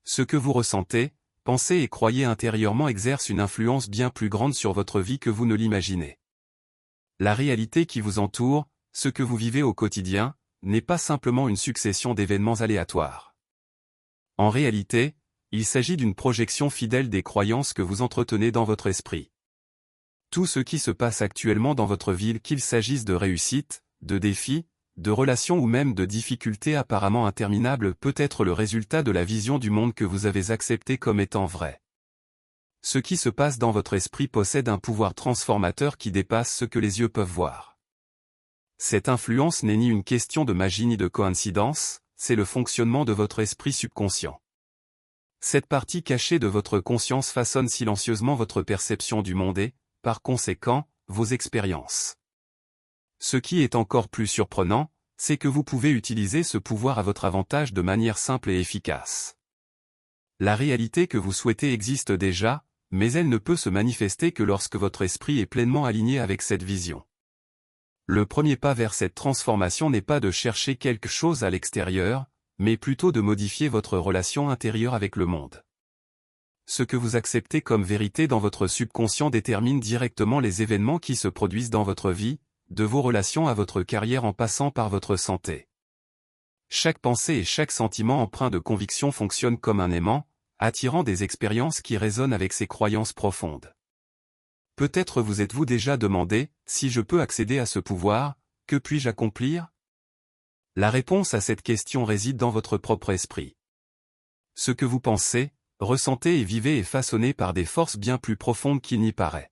Ce que vous ressentez, pensez et croyez intérieurement exerce une influence bien plus grande sur votre vie que vous ne l'imaginez. La réalité qui vous entoure, ce que vous vivez au quotidien, n'est pas simplement une succession d'événements aléatoires. En réalité, il s'agit d'une projection fidèle des croyances que vous entretenez dans votre esprit. Tout ce qui se passe actuellement dans votre vie, qu'il s'agisse de réussite, de défis, de relations ou même de difficultés apparemment interminables, peut être le résultat de la vision du monde que vous avez acceptée comme étant vraie. Ce qui se passe dans votre esprit possède un pouvoir transformateur qui dépasse ce que les yeux peuvent voir. Cette influence n'est ni une question de magie ni de coïncidence, c'est le fonctionnement de votre esprit subconscient. Cette partie cachée de votre conscience façonne silencieusement votre perception du monde et, par conséquent, vos expériences. Ce qui est encore plus surprenant, c'est que vous pouvez utiliser ce pouvoir à votre avantage de manière simple et efficace. La réalité que vous souhaitez existe déjà, mais elle ne peut se manifester que lorsque votre esprit est pleinement aligné avec cette vision. Le premier pas vers cette transformation n'est pas de chercher quelque chose à l'extérieur, mais plutôt de modifier votre relation intérieure avec le monde. Ce que vous acceptez comme vérité dans votre subconscient détermine directement les événements qui se produisent dans votre vie, de vos relations à votre carrière en passant par votre santé. Chaque pensée et chaque sentiment empreint de conviction fonctionne comme un aimant, attirant des expériences qui résonnent avec ses croyances profondes. Peut-être vous êtes-vous déjà demandé, si je peux accéder à ce pouvoir, que puis-je accomplir? La réponse à cette question réside dans votre propre esprit. Ce que vous pensez, ressentez et vivez est façonné par des forces bien plus profondes qu'il n'y paraît.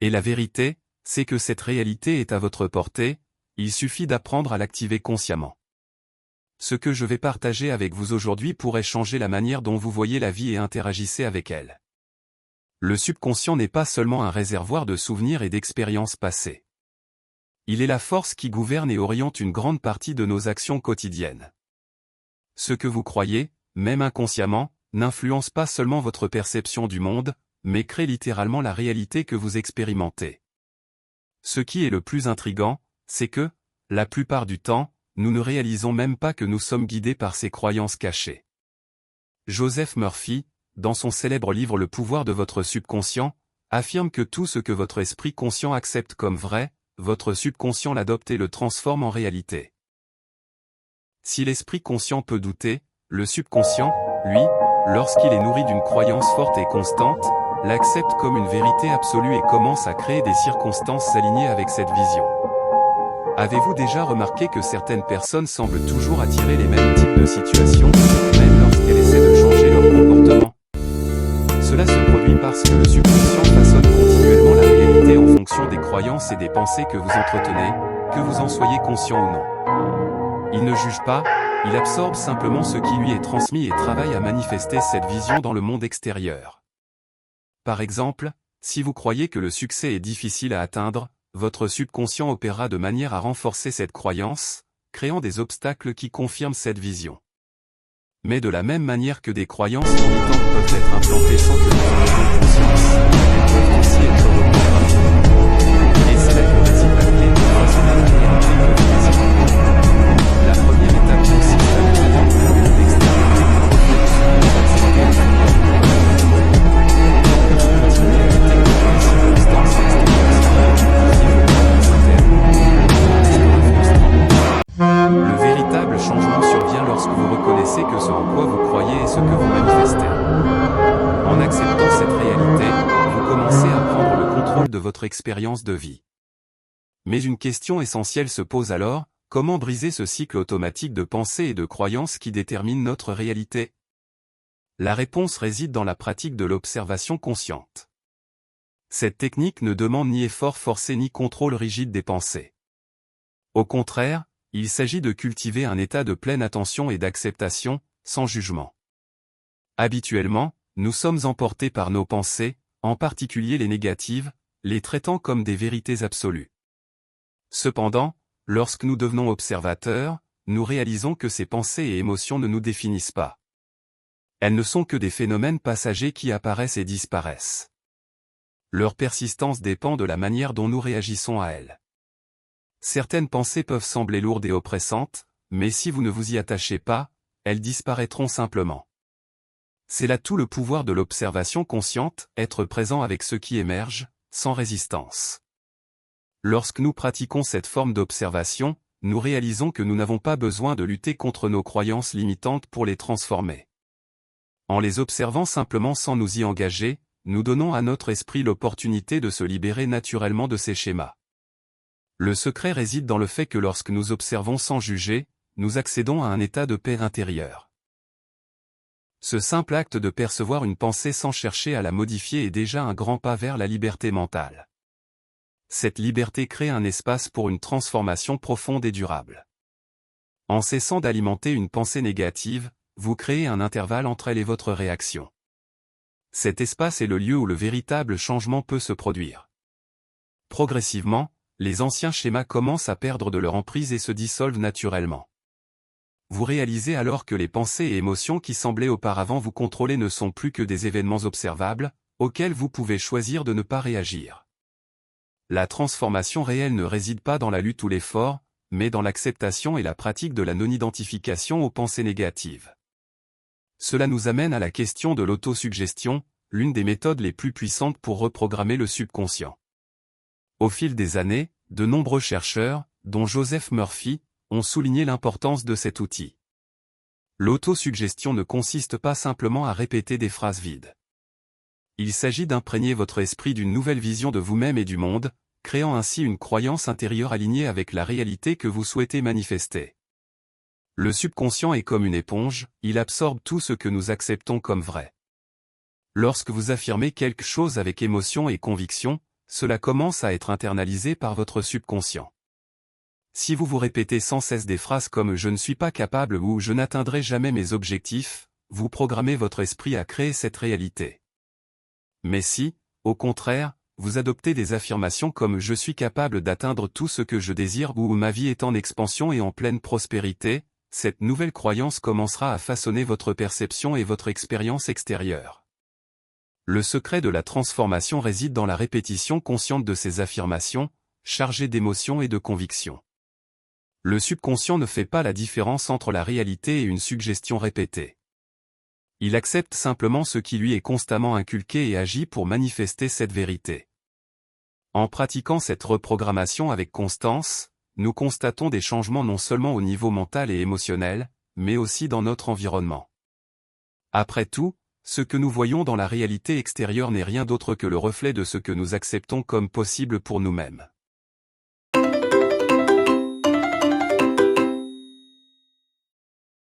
Et la vérité, c'est que cette réalité est à votre portée, il suffit d'apprendre à l'activer consciemment. Ce que je vais partager avec vous aujourd'hui pourrait changer la manière dont vous voyez la vie et interagissez avec elle. Le subconscient n'est pas seulement un réservoir de souvenirs et d'expériences passées. Il est la force qui gouverne et oriente une grande partie de nos actions quotidiennes. Ce que vous croyez, même inconsciemment, n'influence pas seulement votre perception du monde, mais crée littéralement la réalité que vous expérimentez. Ce qui est le plus intrigant, c'est que, la plupart du temps, nous ne réalisons même pas que nous sommes guidés par ces croyances cachées. Joseph Murphy, dans son célèbre livre Le pouvoir de votre subconscient, affirme que tout ce que votre esprit conscient accepte comme vrai, votre subconscient l'adopte et le transforme en réalité. Si l'esprit conscient peut douter, le subconscient, lui, lorsqu'il est nourri d'une croyance forte et constante, l'accepte comme une vérité absolue et commence à créer des circonstances alignées avec cette vision. Avez-vous déjà remarqué que certaines personnes semblent toujours attirer les mêmes types de situations, même lorsqu'elles essaient de changer leur comportement? Cela se produit parce que le subconscient façonne continuellement la réalité en fonction des croyances et des pensées que vous entretenez, que vous en soyez conscient ou non. Il ne juge pas, il absorbe simplement ce qui lui est transmis et travaille à manifester cette vision dans le monde extérieur. Par exemple, si vous croyez que le succès est difficile à atteindre, votre subconscient opérera de manière à renforcer cette croyance, créant des obstacles qui confirment cette vision. Mais de la même manière que des croyances limitantes peuvent être implantées sans que nous en ayons conscience, elles peuvent aussi être reprogrammées. Et c'est là que réside la clé de façonner la réalité que vous désirez. La première étape consiste à comprendre que le monde extérieur est un reflet de ce que vous acceptez intérieurement. Tant que vous continuez à lutter contre les circonstances extérieures sans modifier vos croyances internes, le monde restera frustrant. Le véritable changement survient lorsque vous reconnaissez que ce en quoi vous croyez est ce que vous manifestez. En acceptant cette réalité, vous commencez à prendre le contrôle de votre expérience de vie. Mais une question essentielle se pose alors, comment briser ce cycle automatique de pensée et de croyances qui détermine notre réalité? La réponse réside dans la pratique de l'observation consciente. Cette technique ne demande ni effort forcé ni contrôle rigide des pensées. Au contraire, il s'agit de cultiver un état de pleine attention et d'acceptation, sans jugement. Habituellement, nous sommes emportés par nos pensées, en particulier les négatives, les traitant comme des vérités absolues. Cependant, lorsque nous devenons observateurs, nous réalisons que ces pensées et émotions ne nous définissent pas. Elles ne sont que des phénomènes passagers qui apparaissent et disparaissent. Leur persistance dépend de la manière dont nous réagissons à elles. Certaines pensées peuvent sembler lourdes et oppressantes, mais si vous ne vous y attachez pas, elles disparaîtront simplement. C'est là tout le pouvoir de l'observation consciente, être présent avec ce qui émerge, sans résistance. Lorsque nous pratiquons cette forme d'observation, nous réalisons que nous n'avons pas besoin de lutter contre nos croyances limitantes pour les transformer. En les observant simplement sans nous y engager, nous donnons à notre esprit l'opportunité de se libérer naturellement de ces schémas. Le secret réside dans le fait que lorsque nous observons sans juger, nous accédons à un état de paix intérieure. Ce simple acte de percevoir une pensée sans chercher à la modifier est déjà un grand pas vers la liberté mentale. Cette liberté crée un espace pour une transformation profonde et durable. En cessant d'alimenter une pensée négative, vous créez un intervalle entre elle et votre réaction. Cet espace est le lieu où le véritable changement peut se produire. Progressivement, les anciens schémas commencent à perdre de leur emprise et se dissolvent naturellement. Vous réalisez alors que les pensées et émotions qui semblaient auparavant vous contrôler ne sont plus que des événements observables, auxquels vous pouvez choisir de ne pas réagir. La transformation réelle ne réside pas dans la lutte ou l'effort, mais dans l'acceptation et la pratique de la non-identification aux pensées négatives. Cela nous amène à la question de l'autosuggestion, l'une des méthodes les plus puissantes pour reprogrammer le subconscient. Au fil des années, de nombreux chercheurs, dont Joseph Murphy, ont souligné l'importance de cet outil. L'autosuggestion ne consiste pas simplement à répéter des phrases vides. Il s'agit d'imprégner votre esprit d'une nouvelle vision de vous-même et du monde, créant ainsi une croyance intérieure alignée avec la réalité que vous souhaitez manifester. Le subconscient est comme une éponge, il absorbe tout ce que nous acceptons comme vrai. Lorsque vous affirmez quelque chose avec émotion et conviction, cela commence à être internalisé par votre subconscient. Si vous vous répétez sans cesse des phrases comme « je ne suis pas capable » ou « je n'atteindrai jamais mes objectifs », vous programmez votre esprit à créer cette réalité. Mais si, au contraire, vous adoptez des affirmations comme « je suis capable d'atteindre tout ce que je désire » ou « ma vie est en expansion et en pleine prospérité », cette nouvelle croyance commencera à façonner votre perception et votre expérience extérieure. Le secret de la transformation réside dans la répétition consciente de ces affirmations, chargées d'émotions et de convictions. Le subconscient ne fait pas la différence entre la réalité et une suggestion répétée. Il accepte simplement ce qui lui est constamment inculqué et agit pour manifester cette vérité. En pratiquant cette reprogrammation avec constance, nous constatons des changements non seulement au niveau mental et émotionnel, mais aussi dans notre environnement. Après tout, ce que nous voyons dans la réalité extérieure n'est rien d'autre que le reflet de ce que nous acceptons comme possible pour nous-mêmes.